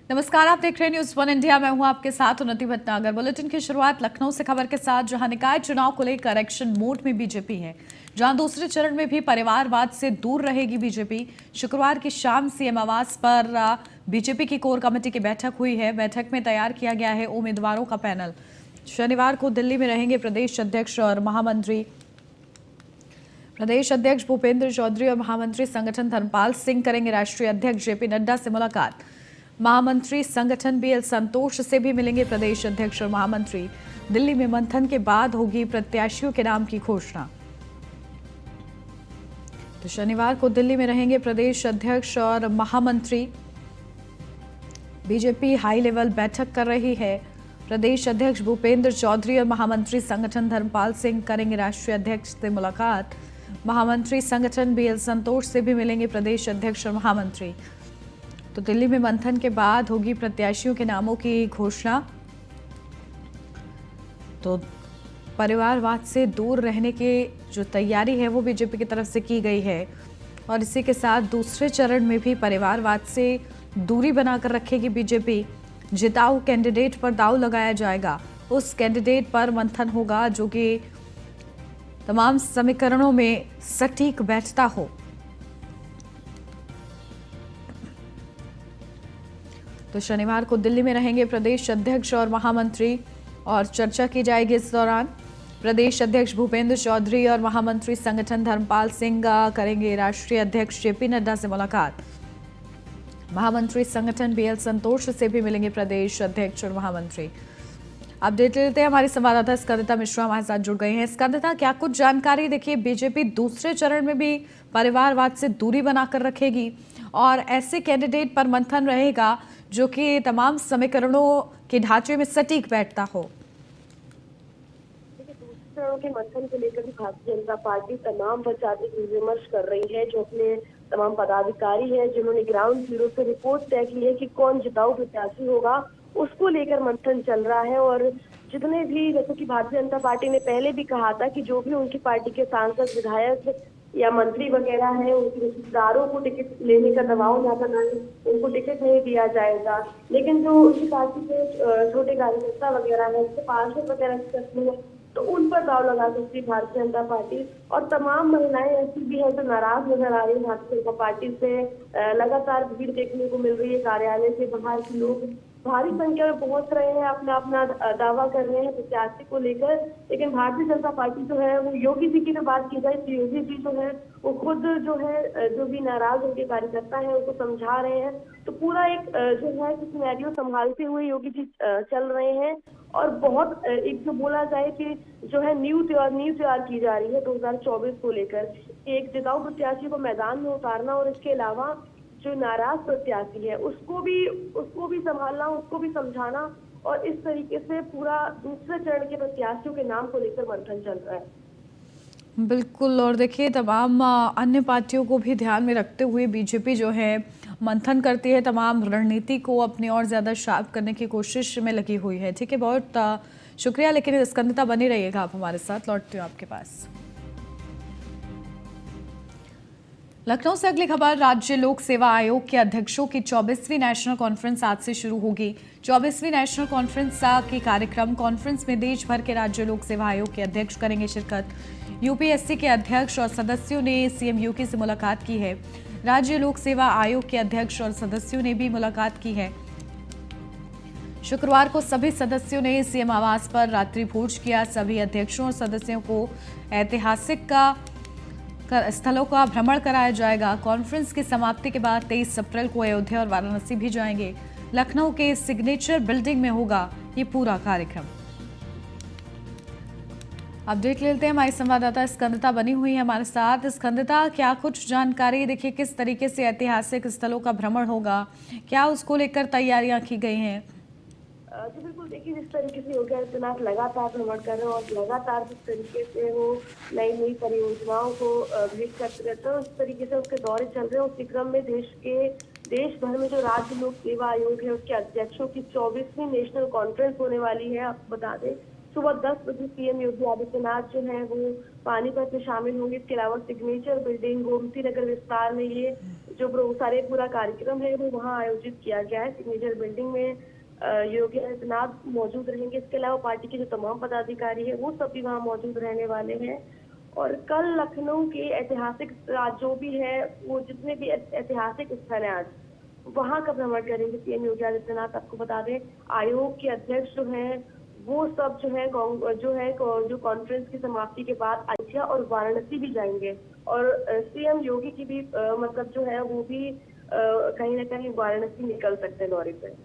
नमस्कार, आप देख रहे हैं न्यूज वन इंडिया। मैं हूं आपके साथ उन्नति भटनागर। बुलेटिन की शुरुआत लखनऊ से खबर के साथ, जहां निकाय चुनाव को लेकर एक्शन मोड में बीजेपी है। जहां दूसरे चरण में भी परिवारवाद से दूर रहेगी बीजेपी। शुक्रवार की शाम सीएम आवास पर बीजेपी की कोर कमेटी की बैठक हुई है। बैठक में तैयार किया गया है उम्मीदवारों का पैनल। शनिवार को दिल्ली में रहेंगे प्रदेश अध्यक्ष और महामंत्री। प्रदेश अध्यक्ष भूपेंद्र चौधरी और महामंत्री संगठन धर्मपाल सिंह करेंगे राष्ट्रीय अध्यक्ष जेपी नड्डा से मुलाकात। महामंत्री संगठन बीएल संतोष से भी मिलेंगे प्रदेश अध्यक्ष और महामंत्री। दिल्ली में मंथन के बाद होगी प्रत्याशियों के नाम की घोषणा। तो शनिवार को दिल्ली में रहेंगे प्रदेश अध्यक्ष और महामंत्री। बीजेपी हाई लेवल बैठक कर रही है। प्रदेश अध्यक्ष भूपेंद्र चौधरी और महामंत्री संगठन धर्मपाल सिंह करेंगे राष्ट्रीय अध्यक्ष से मुलाकात। महामंत्री संगठन बीएल संतोष से भी मिलेंगे प्रदेश अध्यक्ष और महामंत्री। तो दिल्ली में मंथन के बाद होगी प्रत्याशियों के नामों की घोषणा। तो परिवारवाद से दूर रहने की जो तैयारी है वो बीजेपी की तरफ से की गई है, और इसी के साथ दूसरे चरण में भी परिवारवाद से दूरी बनाकर रखेगी बीजेपी। जिताऊ कैंडिडेट पर दांव लगाया जाएगा। उस कैंडिडेट पर मंथन होगा जो कि तमाम समीकरणों में सटीक बैठता हो। तो शनिवार को दिल्ली में रहेंगे प्रदेश अध्यक्ष और महामंत्री, और चर्चा की जाएगी इस दौरान। प्रदेश अध्यक्ष भूपेंद्र चौधरी और महामंत्री संगठन धर्मपाल सिंह करेंगे राष्ट्रीय अध्यक्ष जेपी नड्डा से मुलाकात। महामंत्री संगठन बीएल संतोष से भी मिलेंगे प्रदेश अध्यक्ष और महामंत्री। अपडेट लेते हैं, हमारी संवाददाता स्कंदता मिश्रा हमारे साथ जुड़ गई हैं। स्कंदता, क्या कुछ जानकारी? देखिए, बीजेपी दूसरे चरण में भी परिवारवाद से दूरी बनाकर रखेगी और ऐसे कैंडिडेट पर मंथन रहेगा जो कि तमाम समीकरणों के ढांचे में सटीक बैठता हो। दूसरे चरणों के मंथन को लेकर भी भारतीय जनता पार्टी तमाम वैचारिक विमर्श कर रही है। जो अपने तमाम पदाधिकारी है जिन्होंने ग्राउंड जीरो से रिपोर्ट तय की है कि कौन जिताऊ प्रत्याशी होगा, उसको लेकर मंथन चल रहा है। और जितने भी, जैसे कि भारतीय जनता पार्टी ने पहले भी कहा था कि जो भी उनकी पार्टी के सांसद, विधायक या मंत्री वगैरह है, उनके रिश्तेदारों को टिकट लेने का दबाव ना बनाए, उनको टिकट नहीं दिया जाएगा। लेकिन जो उनकी पार्टी के छोटे कार्यकर्ता वगैरह है, जैसे पार्षद वगैरह है, तो उन पर दाव लगा सकती है भारतीय जनता पार्टी। और तमाम महिलाएं ऐसी भी है जो नाराज नजर आ रही है भारतीय जनता पार्टी से। लगातार भीड़ देखने को मिल रही है, कार्यालय से बाहर के लोग भारी संख्या में पहुंच रहे हैं, अपना अपना दावा कर रहे हैं प्रत्याशी को लेकर। लेकिन भारतीय जनता पार्टी जो है, वो योगी जी की तो बात की जाए तो योगी जी जो है वो खुद जो है, जो भी नाराज उनके कार्यकर्ता है उनको समझा रहे हैं। तो पूरा एक जो है सिनेरियो संभालते हुए योगी जी चल रहे हैं। और बहुत एक जो बोला जाए कि जो है नींव तैयार की जा रही है 2024 को लेकर। एक जिताऊ प्रत्याशी को मैदान में उतारना और इसके अलावा जो नाराज प्रत्याशी है उसको भी संभालना, उसको भी समझाना, और इस तरीके से पूरा दूसरे चरण के प्रत्याशियों के नाम को लेकर मंथन चल रहा है। बिल्कुल, और देखिए, तमाम अन्य पार्टियों को भी ध्यान में रखते हुए बीजेपी जो है मंथन करती है, तमाम रणनीति को अपनी और ज़्यादा शार्प करने की कोशिश में लगी हुई है। ठीक है, बहुत शुक्रिया। लेकिन स्कंदता बनी रहिएगा आप हमारे साथ, लौटती हूँ आपके पास। लखनऊ से अगली खबर, राज्य लोक सेवा आयोग के अध्यक्षों की 24वीं नेशनल कॉन्फ्रेंस आज से शुरू होगी। 24वीं नेशनल कॉन्फ्रेंस की कार्यक्रम कॉन्फ्रेंस में देश भर के राज्य लोक सेवा आयोग के अध्यक्ष करेंगे शिरकत। यूपीएससी के अध्यक्ष और सदस्यों ने सीएम योगी से मुलाकात की है। राज्य लोक सेवा आयोग के अध्यक्ष और सदस्यों ने भी मुलाकात की है। शुक्रवार को सभी सदस्यों ने सीएम आवास पर रात्रि भोज किया। सभी अध्यक्षों और सदस्यों को ऐतिहासिक स्थलों का भ्रमण कराया जाएगा। कॉन्फ्रेंस की समाप्ति के बाद 23 अप्रैल को अयोध्या और वाराणसी भी जाएंगे। लखनऊ के सिग्नेचर बिल्डिंग में होगा ये पूरा कार्यक्रम। अपडेट लेते हैं, हमारी संवाददाता स्कंदता बनी हुई है हमारे साथ। स्कंदता, क्या कुछ जानकारी? देखिए, किस तरीके से ऐतिहासिक स्थलों का भ्रमण होगा, क्या उसको लेकर तैयारियां की गई हैं? जी बिल्कुल, देखिए जिस तरीके से योगी आदित्यनाथ लगातार भ्रमण कर रहे हैं और लगातार जिस तरीके से वो नई नई परियोजनाओं को भेंट करते रहते हैं, उस तरीके से उसके दौरे चल रहे हैं। उसी क्रम में देश भर में जो राज्य लोक सेवा आयोग है उसके अध्यक्षों की 24वीं नेशनल कॉन्फ्रेंस होने वाली है। आपको बता दें सुबह 10 बजे सीएम योगी आदित्यनाथ जो है वो पानीपत में शामिल होंगे। इसके अलावा सिग्नेचर बिल्डिंग गोमती नगर विस्तार में ये जो सारे पूरा कार्यक्रम है वो वहाँ आयोजित किया गया है। सिग्नेचर बिल्डिंग में योगी आदित्यनाथ मौजूद रहेंगे। इसके अलावा पार्टी के जो तमाम पदाधिकारी है वो सभी वहाँ मौजूद रहने वाले हैं। और कल लखनऊ के ऐतिहासिक जो भी है वो जितने भी ऐतिहासिक स्थल है आज वहाँ का भ्रमण करेंगे सीएम योगी आदित्यनाथ। आपको बता दें आयोग के अध्यक्ष जो हैं वो सब जो कॉन्फ्रेंस की समाप्ति के बाद अयोध्या और वाराणसी भी जाएंगे। और सीएम योगी की भी मतलब जो है वो भी कहीं ना कहीं वाराणसी निकल सकते हैं दौरे पे।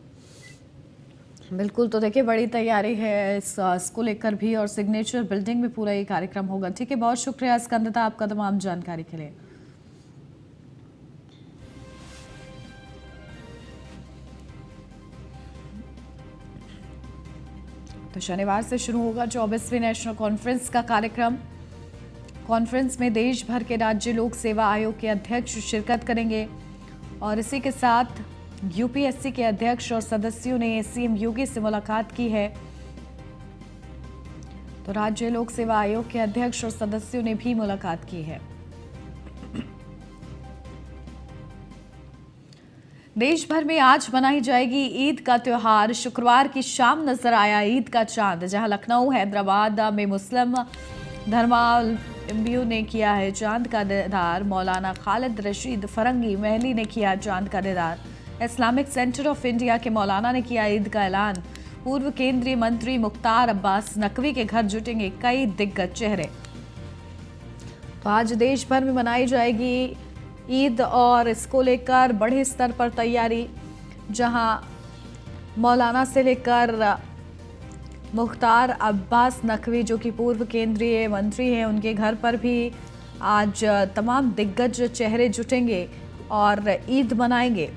बिल्कुल, तो देखिए बड़ी तैयारी है इसको लेकर भी और सिग्नेचर बिल्डिंग में पूरा ये कार्यक्रम होगा। ठीक है, बहुत शुक्रिया स्कंदता आपका तमाम जानकारी के लिए। तो शनिवार से शुरू होगा 24वीं नेशनल कॉन्फ्रेंस का कार्यक्रम। कॉन्फ्रेंस में देश भर के राज्य लोक सेवा आयोग के अध्यक्ष शिरकत करेंगे और इसी के साथ यूपीएससी के अध्यक्ष और सदस्यों ने सीएम योगी से मुलाकात की है। तो राज्य लोक सेवा आयोग के अध्यक्ष और सदस्यों ने भी मुलाकात की है। देश भर में आज मनाई जाएगी ईद का त्योहार। शुक्रवार की शाम नजर आया ईद का चांद, जहां लखनऊ हैदराबाद में मुस्लिम धर्मावलंबियों ने किया है चांद का दीदार। मौलाना खालिद रशीद फरंगी महली ने किया चांद का दीदार। इस्लामिक सेंटर ऑफ इंडिया के मौलाना ने किया ईद का ऐलान। पूर्व केंद्रीय मंत्री मुख्तार अब्बास नकवी के घर जुटेंगे कई दिग्गज चेहरे। तो आज देश भर में मनाई जाएगी ईद और इसको लेकर बड़े स्तर पर तैयारी, जहां मौलाना से लेकर मुख्तार अब्बास नकवी जो कि पूर्व केंद्रीय मंत्री हैं उनके घर पर भी आज तमाम दिग्गज चेहरे जुटेंगे और ईद मनाएंगे।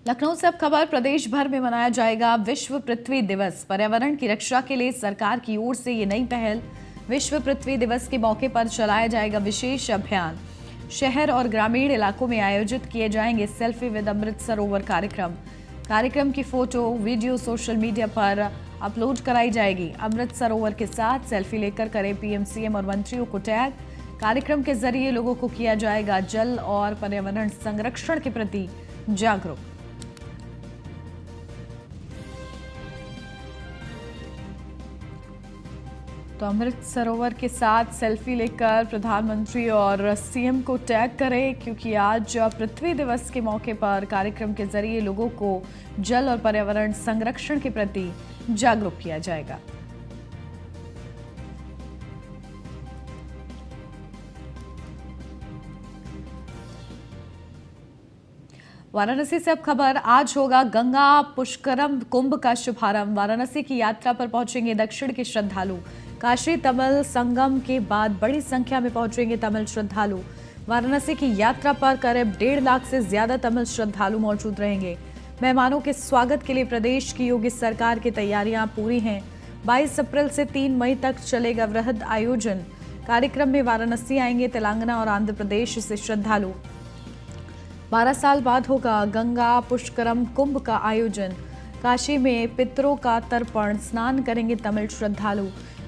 लखनऊ से अब खबर, प्रदेश भर में मनाया जाएगा विश्व पृथ्वी दिवस। पर्यावरण की रक्षा के लिए सरकार की ओर से ये नई पहल। विश्व पृथ्वी दिवस के मौके पर चलाया जाएगा विशेष अभियान। शहर और ग्रामीण इलाकों में आयोजित किए जाएंगे सेल्फी विद अमृत सरोवर कार्यक्रम। कार्यक्रम की फोटो वीडियो सोशल मीडिया पर अपलोड कराई जाएगी। अमृत सरोवर के साथ सेल्फी लेकर करें पीएम सीएम और मंत्रियों को टैग। कार्यक्रम के जरिए लोगों को किया जाएगा जल और पर्यावरण संरक्षण के प्रति जागरूक। तो अमृत सरोवर के साथ सेल्फी लेकर प्रधानमंत्री और सीएम को टैग करें, क्योंकि आज पृथ्वी दिवस के मौके पर कार्यक्रम के जरिए लोगों को जल और पर्यावरण संरक्षण के प्रति जागरूक किया जाएगा। वाराणसी से अब खबर, आज होगा गंगा पुष्करम कुंभ का शुभारंभ। वाराणसी की यात्रा पर पहुंचेंगे दक्षिण के श्रद्धालु। काशी तमिल संगम के बाद बड़ी संख्या में पहुंचेंगे तमिल श्रद्धालु। वाराणसी की यात्रा पर करीब 1.5 लाख से ज्यादा तमिल श्रद्धालु मौजूद रहेंगे। मेहमानों के स्वागत के लिए प्रदेश की योगी सरकार की तैयारियां पूरी हैं। 22 अप्रैल से 3 मई तक चलेगा वृहद आयोजन। कार्यक्रम में वाराणसी आएंगे तेलंगाना और आंध्र प्रदेश से श्रद्धालु। 12 साल बाद होगा गंगा पुष्करम कुंभ का आयोजन। काशी में पितरों का तर्पण, स्नान करेंगे तमिल श्रद्धालु।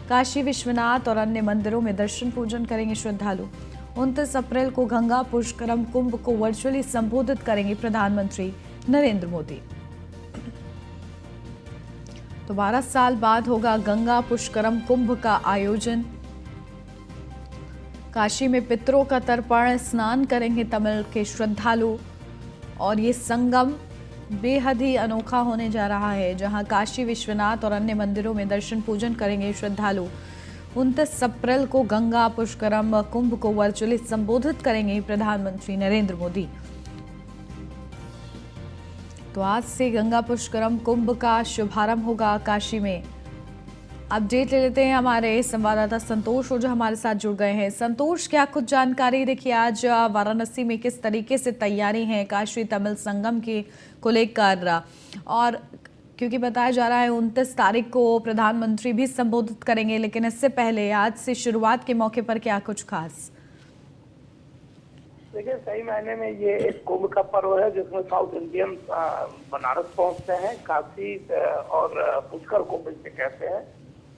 काशी विश्वनाथ और अन्य मंदिरों में दर्शन पूजन करेंगे श्रद्धालु। 29 अप्रैल को गंगा पुष्करम कुंभ को वर्चुअली संबोधित करेंगे प्रधानमंत्री नरेंद्र मोदी। तो 12 साल बाद होगा गंगा पुष्करम कुंभ का आयोजन। काशी में पितरों का तर्पण, स्नान करेंगे तमिल के श्रद्धालु और ये संगम बेहद ही अनोखा होने जा रहा है, जहां काशी विश्वनाथ और अन्य मंदिरों में दर्शन पूजन करेंगे श्रद्धालु। 29 अप्रैल को गंगा पुष्करम कुंभ को वर्चुअली संबोधित करेंगे प्रधानमंत्री नरेंद्र मोदी। तो आज से गंगा पुष्करम कुंभ का शुभारंभ होगा काशी में। अपडेट ले लेते हैं हमारे संवाददाता संतोष जो हमारे साथ जुड़ गए हैं। संतोष, क्या कुछ जानकारी? देखिए आज वाराणसी में किस तरीके से तैयारी है काशी तमिल संगम के को लेकर, और क्योंकि बताया जा रहा है 29 तारीख को प्रधानमंत्री भी संबोधित करेंगे, लेकिन इससे पहले आज से शुरुआत के मौके पर क्या कुछ खास? देखिए, सही मायने में ये एक कुंभ का पर्व है जिसमें साउथ इंडियन बनारस पहुंचते हैं, काशी और पुष्कर कुंभ इसे कहते हैं।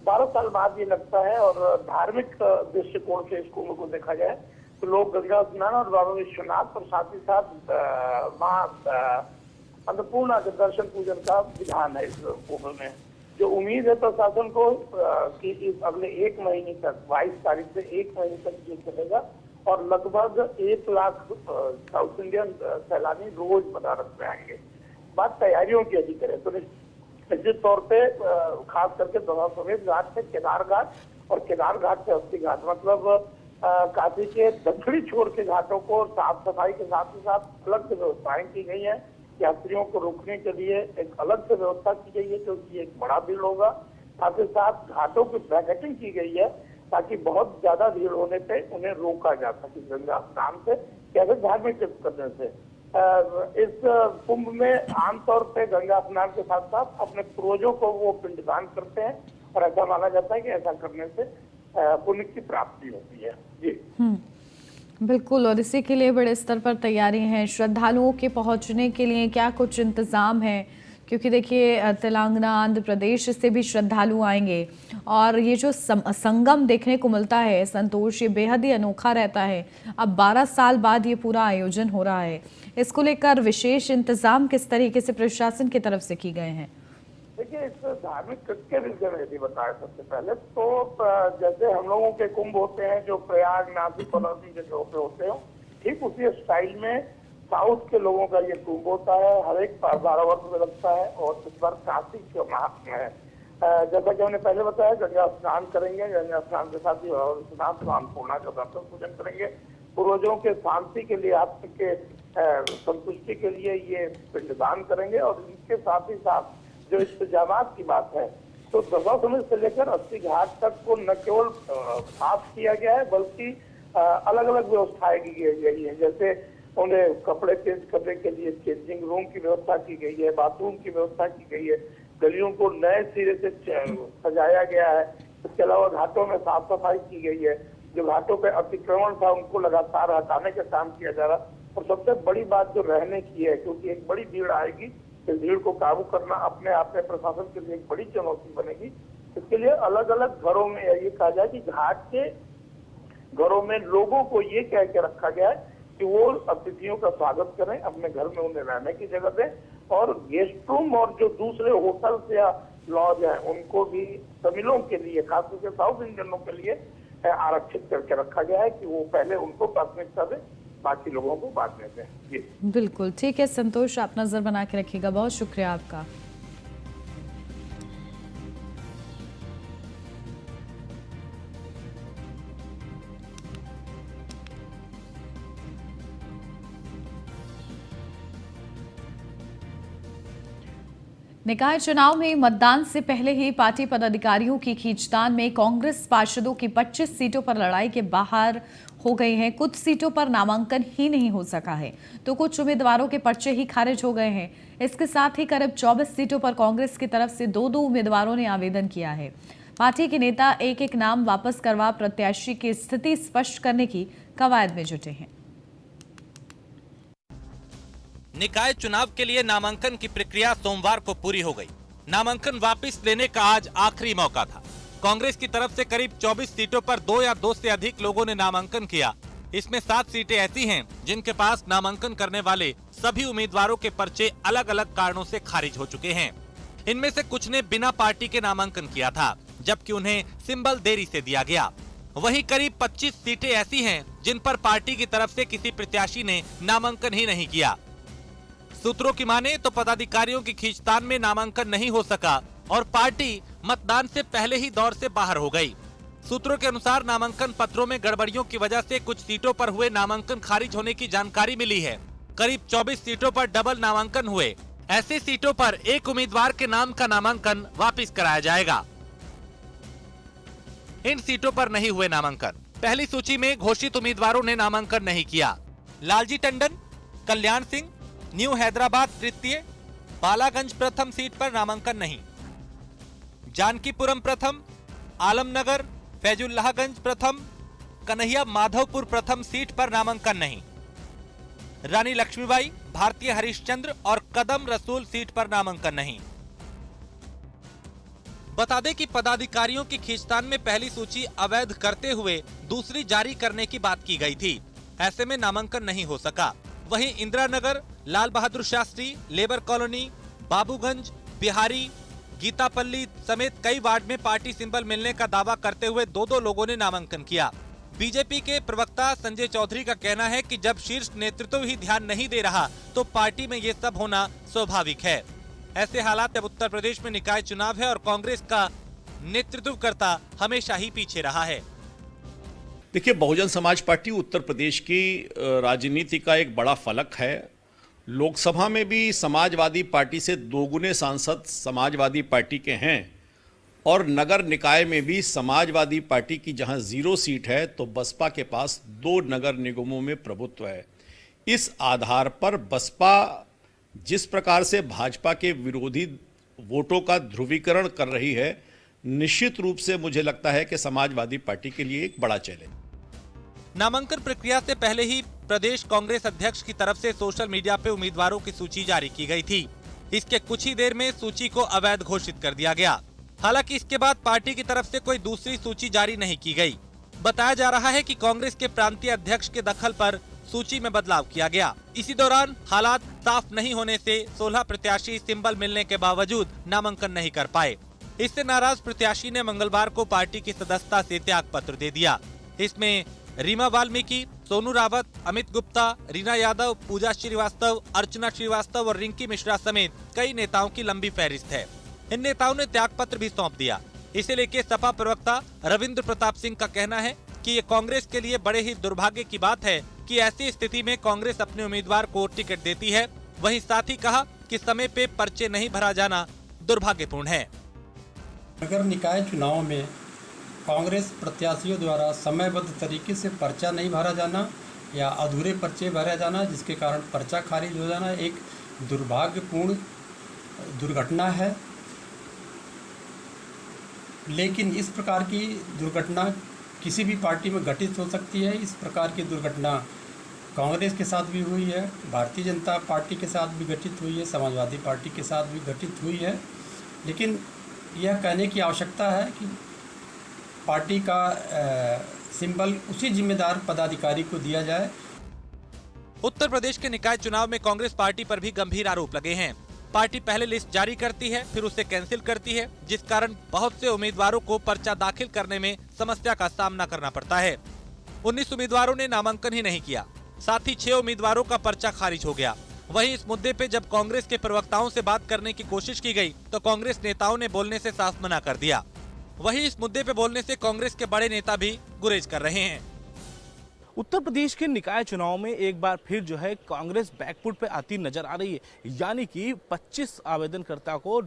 12 साल बाद ये लगता है और धार्मिक दृष्टिकोण से इस कुंभ को देखा जाए तो लोग गंगा स्नान और बाबा विश्वनाथ और साथ ही साथ मां अन्नपूर्णा के दर्शन पूजन का विधान है इस कुंभ में। जो उम्मीद है प्रशासन को कि इस अगले 1 महीने तक 22 तारीख से 1 महीने तक ये चलेगा और लगभग 1 लाख साउथ इंडियन सैलानी रोज बनारस में आएंगे। बात तैयारियों की यदि करें तो निश्चित तौर पे खास करके समेत घाट से केदार घाट और केदार घाट से अस्सी घाट, मतलब काशी के दक्षिणी छोर के घाटों को साफ सफाई के साथ ही साथ अलग से व्यवस्थाएं की गई है। यात्रियों को रोकने के लिए एक अलग से व्यवस्था की गई है क्योंकि एक बड़ा भीड़ होगा। साथ ही साथ घाटों की ब्रैकेटिंग की गई है ताकि बहुत ज्यादा भीड़ होने पे उन्हें रोका जा सके गंगा स्नान से कैसे धार्मिक करने से। इस कुंभ में आमतौर पे गंगा स्नान के साथ साथ अपने पूर्वजों को वो पिंडदान करते हैं और ऐसा माना जाता है कि ऐसा करने से पुण्य की प्राप्ति होती है। जी बिल्कुल, और इसी के लिए बड़े स्तर पर तैयारी हैं। श्रद्धालुओं के पहुंचने के लिए क्या कुछ इंतजाम है? क्योंकि देखिए तेलंगाना, आंध्र प्रदेश से भी श्रद्धालु आएंगे और ये जो संगम देखने को मिलता है संतोष, ये बेहद ही अनोखा रहता है। अब 12 साल बाद ये पूरा आयोजन हो रहा है, इसको लेकर विशेष इंतजाम किस तरीके से प्रशासन की तरफ से की गए हैं? देखिए, इस धार्मिक कृत्य के विषय में यदि बताया सबसे पहले तो जैसे हम लोगों के कुंभ होते हैं जो प्रयाग, नासिक और अन्य जगहों पे होते हैं, ठीक उसी स्टाइल में साउथ के लोगों का ये कुंभ होता है। हर एक 12 वर्ष में लगता है और इस बार काशी के महात्मा है। जैसा कि हमने पहले बताया, गंगा स्नान करेंगे, गंगा स्नान के साथ ही अन्नपूर्णा का दर्शन पूजन करेंगे। पूर्वजों के शांति के लिए, आपके संतुष्टि के लिए ये पिंडदान करेंगे और इनके साथ ही साथ जो इंतजामात की बात है तो दरबार समिति से लेकर 80 घाट तक को न केवल साफ किया गया है बल्कि अलग अलग व्यवस्थाएं की गई है। जैसे उन्हें कपड़े चेंज करने के लिए चेंजिंग रूम की व्यवस्था की गई है, बाथरूम की व्यवस्था की गई है, गलियों को नए सिरे से सजाया गया है। इसके अलावा घाटों में साफ सफाई की गई है। जो घाटों पे अतिक्रमण था उनको लगातार हटाने का काम किया जा रहा। और सबसे बड़ी बात जो रहने की है, क्योंकि एक बड़ी भीड़ आएगी, इस भीड़ को काबू करना अपने आप में प्रशासन के लिए एक बड़ी चुनौती बनेगी। इसके लिए अलग अलग घरों में ये कहा जाए कि घाट के घरों में लोगों को ये कह के रखा गया है कि वो अतिथियों का स्वागत करें, अपने घर में उन्हें रहने की जगह दें और गेस्ट रूम और जो दूसरे होटल्स या लॉज हैं उनको भी तमिलों के लिए, खासतौर से साउथ इंडियनों के लिए आरक्षित करके रखा गया है कि वो पहले उनको प्राथमिकता दें, बाकी लोगों को बाद में दें। जी बिल्कुल ठीक है संतोष, आप नजर बना के रखिएगा। बहुत शुक्रिया आपका। निकाय चुनाव में मतदान से पहले ही पार्टी पदाधिकारियों की खींचतान में कांग्रेस पार्षदों की 25 सीटों पर लड़ाई के बाहर हो गई है। कुछ सीटों पर नामांकन ही नहीं हो सका है तो कुछ उम्मीदवारों के पर्चे ही खारिज हो गए हैं। इसके साथ ही करीब 24 सीटों पर कांग्रेस की तरफ से 2-2 उम्मीदवारों ने आवेदन किया है। पार्टी के नेता एक एक नाम वापस करवा प्रत्याशी की स्थिति स्पष्ट करने की कवायद में जुटे हैं। निकाय चुनाव के लिए नामांकन की प्रक्रिया सोमवार को पूरी हो गई। नामांकन वापस लेने का आज आखिरी मौका था। कांग्रेस की तरफ से करीब 24 सीटों पर 2 या 2 से अधिक लोगों ने नामांकन किया। इसमें 7 सीटें ऐसी हैं जिनके पास नामांकन करने वाले सभी उम्मीदवारों के पर्चे अलग अलग कारणों से खारिज हो चुके हैं। इनमें से कुछ ने बिना पार्टी के नामांकन किया था, जबकि उन्हें सिंबल देरी से दिया गया। वहीं करीब 25 सीटें ऐसी हैं जिन पर पार्टी की तरफ से किसी प्रत्याशी ने नामांकन ही नहीं किया। सूत्रों की माने तो पदाधिकारियों की खींचतान में नामांकन नहीं हो सका और पार्टी मतदान से पहले ही दौर से बाहर हो गई। सूत्रों के अनुसार नामांकन पत्रों में गड़बड़ियों की वजह से कुछ सीटों पर हुए नामांकन खारिज होने की जानकारी मिली है। करीब 24 सीटों पर डबल नामांकन हुए। ऐसी सीटों पर एक उम्मीदवार के नाम का नामांकन वापस कराया जाएगा। इन सीटों पर नहीं हुए नामांकन। पहली सूची में घोषित उम्मीदवारों ने नामांकन नहीं किया। लालजी टंडन, कल्याण सिंह, न्यू हैदराबाद तृतीय, बालागंज प्रथम सीट पर नामांकन नहीं। जानकीपुरम प्रथम, आलमनगर, फैजुल्लाहगंज प्रथम, कन्हैया माधवपुर प्रथम सीट पर नामांकन नहीं। रानी लक्ष्मीबाई, भारतीय हरिश्चंद्र और कदम रसूल सीट पर नामांकन नहीं। बता दें कि पदाधिकारियों की खींचतान में पहली सूची अवैध करते हुए दूसरी जारी करने की बात की गई थी। ऐसे में नामांकन नहीं हो सका। वहीं इंदिरा नगर, लाल बहादुर शास्त्री, लेबर कॉलोनी, बाबूगंज, बिहारी, गीतापल्ली समेत कई वार्ड में पार्टी सिंबल मिलने का दावा करते हुए दो लोगों ने नामांकन किया। बीजेपी के प्रवक्ता संजय चौधरी का कहना है कि जब शीर्ष नेतृत्व ही ध्यान नहीं दे रहा तो पार्टी में ये सब होना स्वाभाविक है। ऐसे हालात जब उत्तर प्रदेश में निकाय चुनाव है और कांग्रेस का नेतृत्वकर्ता हमेशा ही पीछे रहा है। देखिए, बहुजन समाज पार्टी उत्तर प्रदेश की राजनीति का एक बड़ा फलक है। लोकसभा में भी समाजवादी पार्टी से 2 गुने सांसद समाजवादी पार्टी के हैं और नगर निकाय में भी समाजवादी पार्टी की जहां 0 सीट है तो बसपा के पास 2 नगर निगमों में प्रभुत्व है। इस आधार पर बसपा जिस प्रकार से भाजपा के विरोधी वोटों का ध्रुवीकरण कर रही है, निश्चित रूप से मुझे लगता है कि समाजवादी पार्टी के लिए एक बड़ा चैलेंज। नामांकन प्रक्रिया से पहले ही प्रदेश कांग्रेस अध्यक्ष की तरफ से सोशल मीडिया पे उम्मीदवारों की सूची जारी की गई थी। इसके कुछ ही देर में सूची को अवैध घोषित कर दिया गया। हालांकि इसके बाद पार्टी की तरफ से कोई दूसरी सूची जारी नहीं की गई। बताया जा रहा है कि कांग्रेस के प्रांतीय अध्यक्ष के दखल पर सूची में बदलाव किया गया। इसी दौरान हालात साफ नहीं होने से 16 प्रत्याशी सिंबल मिलने के बावजूद नामांकन नहीं कर पाए। इससे नाराज प्रत्याशी ने मंगलवार को पार्टी की सदस्यता से त्याग पत्र दे दिया। इसमें रीमा वाल्मीकि, सोनू रावत, अमित गुप्ता, रीना यादव, पूजा श्रीवास्तव, अर्चना श्रीवास्तव और रिंकी मिश्रा समेत कई नेताओं की लंबी फहरिस्त है। इन नेताओं ने त्याग पत्र भी सौंप दिया। इसे लेकर सपा प्रवक्ता रविंद्र प्रताप सिंह का कहना है कि ये कांग्रेस के लिए बड़े ही दुर्भाग्य की बात है कि ऐसी स्थिति में कांग्रेस अपने उम्मीदवार को टिकट देती है। वहीं साथ ही कहा कि समय पे पर्चे नहीं भरा जाना दुर्भाग्यपूर्ण है। नगर निकाय चुनाव में कांग्रेस प्रत्याशियों द्वारा समयबद्ध तरीके से पर्चा नहीं भरा जाना या अधूरे पर्चे भरा जाना, जिसके कारण पर्चा खारिज हो जाना एक दुर्भाग्यपूर्ण दुर्घटना है। लेकिन इस प्रकार की दुर्घटना किसी भी पार्टी में घटित हो सकती है। इस प्रकार की दुर्घटना कांग्रेस के साथ भी हुई है, भारतीय जनता पार्टी के साथ भी घटित हुई है, समाजवादी पार्टी के साथ भी घटित हुई है। लेकिन यह कहने की आवश्यकता है कि पार्टी का सिंबल उसी जिम्मेदार पदाधिकारी को दिया जाए। उत्तर प्रदेश के निकाय चुनाव में कांग्रेस पार्टी पर भी गंभीर आरोप लगे हैं। पार्टी पहले लिस्ट जारी करती है, फिर उसे कैंसिल करती है, जिस कारण बहुत से उम्मीदवारों को पर्चा दाखिल करने में समस्या का सामना करना पड़ता है। 19 उम्मीदवारों ने नामांकन ही नहीं किया, साथ ही 6 उम्मीदवारों का पर्चा खारिज हो गया। वहीं इस मुद्दे पे जब कांग्रेस के प्रवक्ताओं से बात करने की कोशिश की गई तो कांग्रेस नेताओं ने बोलने से साफ मना कर दिया। वहीं इस मुद्दे पे बोलने से कांग्रेस के बड़े नेता भी गुरेज कर रहे हैं। उत्तर प्रदेश के निकाय चुनाव में एक बार फिर जो है कांग्रेस बैकफुट पे आती नजर आ रही है। यानी कि 25 आवेदनकर्ता को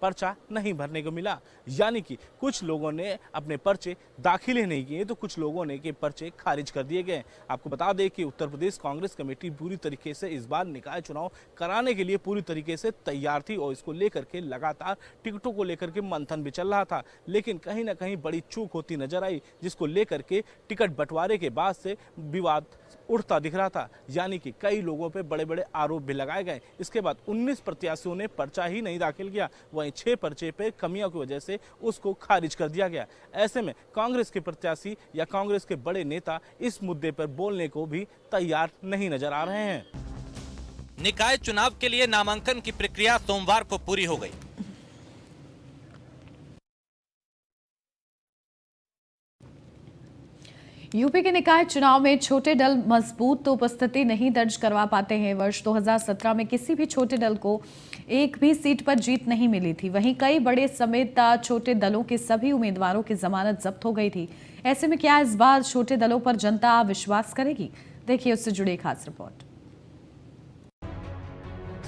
पर्चा नहीं भरने को मिला। यानी कि कुछ लोगों ने अपने पर्चे दाखिल ही नहीं किए तो कुछ लोगों ने के पर्चे खारिज कर दिए गए। आपको बता दें कि उत्तर प्रदेश कांग्रेस कमेटी पूरी तरीके से इस बार निकाय चुनाव कराने के लिए पूरी तरीके से तैयार थी और इसको लेकर के लगातार टिकटों को लेकर के मंथन भी चल रहा था। लेकिन कहीं ना कहीं बड़ी चूक होती नजर आई, जिसको लेकर के टिकट बंटवारे के बाद से विवाद उठता दिख रहा था। यानी कि कई लोगों पे बड़े बड़े आरोप भी लगाए गए। इसके बाद 19 प्रत्याशियों ने पर्चा ही नहीं दाखिल किया, वहीं 6 पर्चे पे कमियों की वजह से उसको खारिज कर दिया गया। ऐसे में कांग्रेस के प्रत्याशी या कांग्रेस के बड़े नेता इस मुद्दे पर बोलने को भी तैयार नहीं नजर आ रहे हैं। निकाय चुनाव के लिए नामांकन की प्रक्रिया सोमवार को पूरी हो गई। यूपी के निकाय चुनाव में छोटे दल मजबूत तो उपस्थिति नहीं दर्ज करवा पाते हैं। वर्ष 2017 में किसी भी छोटे दल को एक भी सीट पर जीत नहीं मिली थी। वहीं कई बड़े समेत छोटे दलों के सभी उम्मीदवारों की जमानत जब्त हो गई थी। ऐसे में क्या इस बार छोटे दलों पर जनता विश्वास करेगी? देखिए उससे जुड़ी खास रिपोर्ट।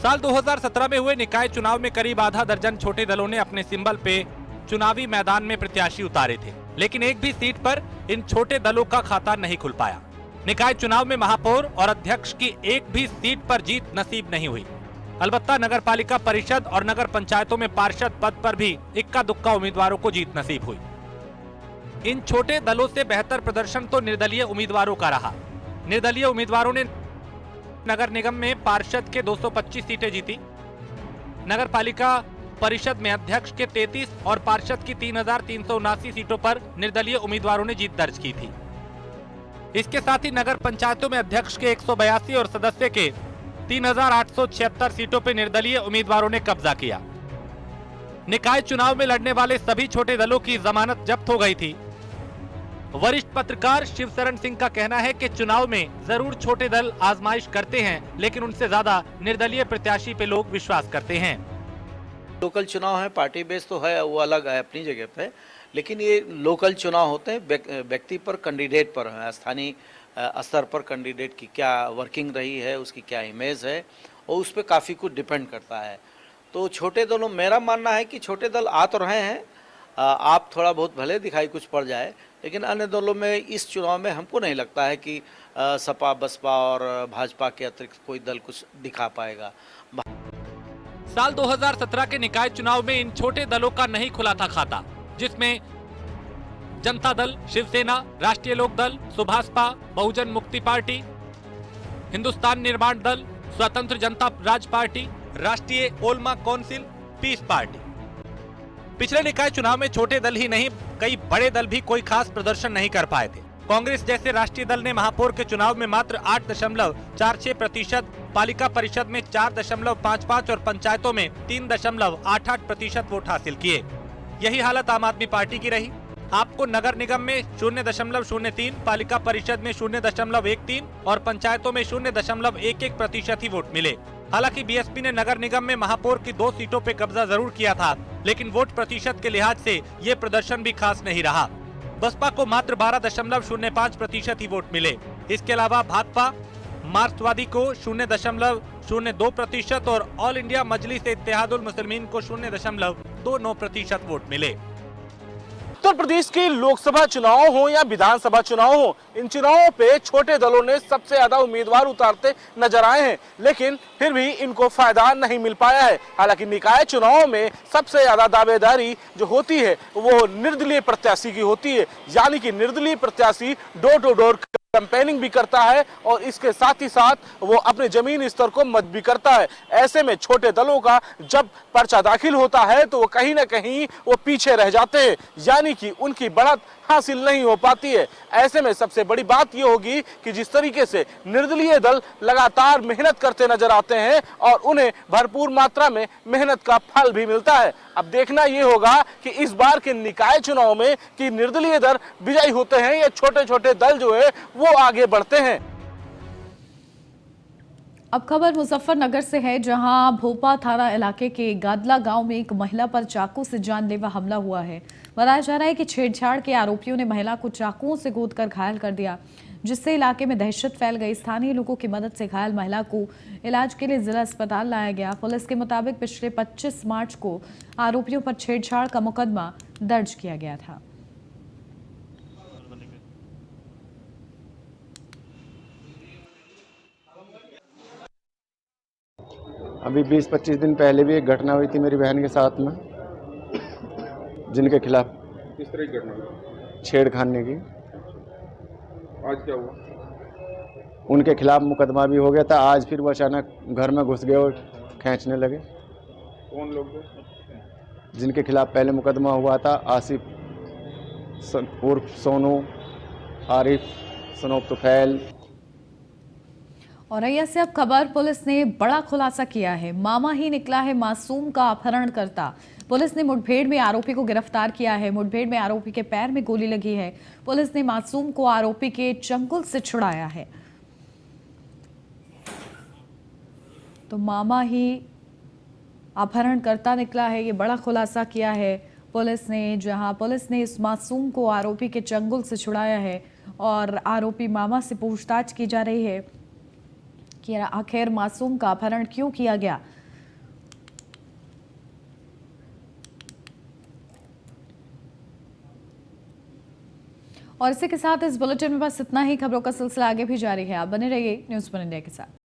साल 2017 में हुए निकाय चुनाव में करीब आधा दर्जन छोटे दलों ने अपने सिंबल पे चुनावी मैदान में प्रत्याशी उतारे थे, लेकिन एक भी सीट पर इन छोटे दलों का खाता नहीं खुल पाया। निकाय चुनाव में महापौर और अध्यक्ष की एक भी सीट पर जीत नसीब नहीं हुई। अलबत्ता नगरपालिका परिषद और नगर पंचायतों में पार्षद पद पर भी इक्का दुक्का उम्मीदवारों को जीत नसीब हुई। इन छोटे दलों से बेहतर प्रदर्शन तो निर्दलीय उम्मीदवारों का रहा। निर्दलीय उम्मीदवारों ने नगर निगम में पार्षद के 225 सीटें जीती। नगर पालिका परिषद में अध्यक्ष के 33 और पार्षद की 3,379 सीटों पर निर्दलीय उम्मीदवारों ने जीत दर्ज की थी। इसके साथ ही नगर पंचायतों में अध्यक्ष के 182 और सदस्य के 3,876 सीटों पर निर्दलीय उम्मीदवारों ने कब्जा किया। निकाय चुनाव में लड़ने वाले सभी छोटे दलों की जमानत जब्त हो गई थी। वरिष्ठ पत्रकार शिवशरण सिंह का कहना है कि चुनाव में जरूर छोटे दल आजमाइश करते हैं, लेकिन उनसे ज्यादा निर्दलीय प्रत्याशी पे लोग विश्वास करते हैं। लोकल चुनाव है, पार्टी बेस तो है, वो अलग है अपनी जगह पे, लेकिन ये लोकल चुनाव होते हैं, व्यक्ति पर, कैंडिडेट पर है, स्थानीय स्तर पर कैंडिडेट की क्या वर्किंग रही है, उसकी क्या इमेज है, और उस पर काफ़ी कुछ डिपेंड करता है। तो छोटे दलों, मेरा मानना है कि छोटे दल आ तो रहे हैं, आप थोड़ा बहुत भले दिखाई कुछ पड़ जाए, लेकिन अन्य दलों में इस चुनाव में हमको नहीं लगता है कि सपा, बसपा और भाजपा के अतिरिक्त कोई दल कुछ दिखा पाएगा। साल 2017 के निकाय चुनाव में इन छोटे दलों का नहीं खुला था खाता, जिसमें जनता दल, शिवसेना, राष्ट्रीय लोक दल, सुभाषपा, बहुजन मुक्ति पार्टी, हिंदुस्तान निर्माण दल, स्वतंत्र जनता राज पार्टी, राष्ट्रीय ओल्मा काउंसिल, पीस पार्टी। पिछले निकाय चुनाव में छोटे दल ही नहीं, कई बड़े दल भी कोई खास प्रदर्शन नहीं कर पाए थे। कांग्रेस जैसे राष्ट्रीय दल ने महापौर के चुनाव में मात्र 8.46%, पालिका परिषद में 4.55% और पंचायतों में 3.88% वोट हासिल किए। यही हालत आम आदमी पार्टी की रही। आपको नगर निगम में 0.03, पालिका परिषद में 0.13 और पंचायतों में 0.11% ही वोट मिले। हालांकि बीएसपी ने नगर निगम में महापौर की 2 सीटों पे कब्जा जरूर किया था, लेकिन वोट प्रतिशत के लिहाज से ये प्रदर्शन भी खास नहीं रहा। बसपा को मात्र 12.05% ही वोट मिले। इसके अलावा भाकपा, मार्क्सवादी को 0.02% और ऑल इंडिया मजलिस इत्तेहादुल मुस्लिमीन को 0.29% वोट मिले। उत्तर प्रदेश के लोकसभा चुनाव हो या विधानसभा चुनाव हो, इन चुनावों पे छोटे दलों ने सबसे ज्यादा उम्मीदवार उतारते नजर आए हैं, लेकिन फिर भी इनको फायदा नहीं मिल पाया है। हालांकि निकाय चुनाव में सबसे ज्यादा दावेदारी जो होती है वो निर्दलीय प्रत्याशी की होती है, यानी कि निर्दलीय प्रत्याशी डोर टू डोर कैंपेनिंग भी करता है और इसके साथ ही साथ वो अपने जमीन स्तर को मजबूत भी करता है। ऐसे में छोटे दलों का जब पर्चा दाखिल होता है तो वो कहीं ना कहीं वो पीछे रह जाते हैं, यानी कि उनकी बढ़त हासिल नहीं हो पाती है। ऐसे में सबसे बड़ी बात ये होगी कि जिस तरीके से निर्दलीय दल लगातार मेहनत करते नजर आते हैं और उन्हें भरपूर मात्रा में मेहनत का फल भी मिलता है। अब देखना ये होगा कि इस बार के निकाय चुनाव में कि निर्दलीय दल विजयी होते हैं या छोटे छोटे दल जो है वो आगे बढ़ते हैं। अब खबर मुजफ्फरनगर से है, जहां भोपा थाना इलाके के गादला गांव में एक महिला पर चाकू से जानलेवा हमला हुआ है। बताया जा रहा है कि छेड़छाड़ के आरोपियों ने महिला को चाकुओं से गोदकर घायल कर दिया, जिससे इलाके में दहशत फैल गई। स्थानीय लोगों की मदद से घायल महिला को इलाज के लिए जिला अस्पताल लाया गया। पुलिस के मुताबिक पिछले 25 मार्च को आरोपियों पर छेड़छाड़ का मुकदमा दर्ज किया गया था। अभी 20-25 दिन पहले भी एक घटना हुई थी मेरी बहन के साथ में, जिनके खिलाफ किस तरह की घटना हुई? छेड़खानी की। आज क्या हुआ? उनके खिलाफ मुकदमा भी हो गया था। आज फिर वो अचानक घर में घुस गए और खींचने लगे। कौन लोग थे? जिनके खिलाफ पहले मुकदमा हुआ था, आसिफ उर्फ सोनू, आरिफ सनोब तुफैल। और से अब खबर, पुलिस ने बड़ा खुलासा किया है। मामा ही निकला है मासूम का अपहरणकर्ता। पुलिस ने मुठभेड़ में आरोपी को गिरफ्तार किया है। मुठभेड़ में आरोपी के पैर में गोली लगी है। पुलिस ने मासूम को आरोपी के चंगुल से छुड़ाया है। तो मामा ही अपहरणकर्ता निकला है, ये बड़ा खुलासा किया है पुलिस ने, जहां पुलिस ने इस मासूम को आरोपी के चंगुल से छुड़ाया है और आरोपी मामा से पूछताछ की जा रही है कि आखिर मासूम का अपहरण क्यों किया गया। और इसी के साथ इस बुलेटिन में बस इतना ही। खबरों का सिलसिला आगे भी जारी है। आप बने रहिए न्यूज़ 1 इंडिया के साथ।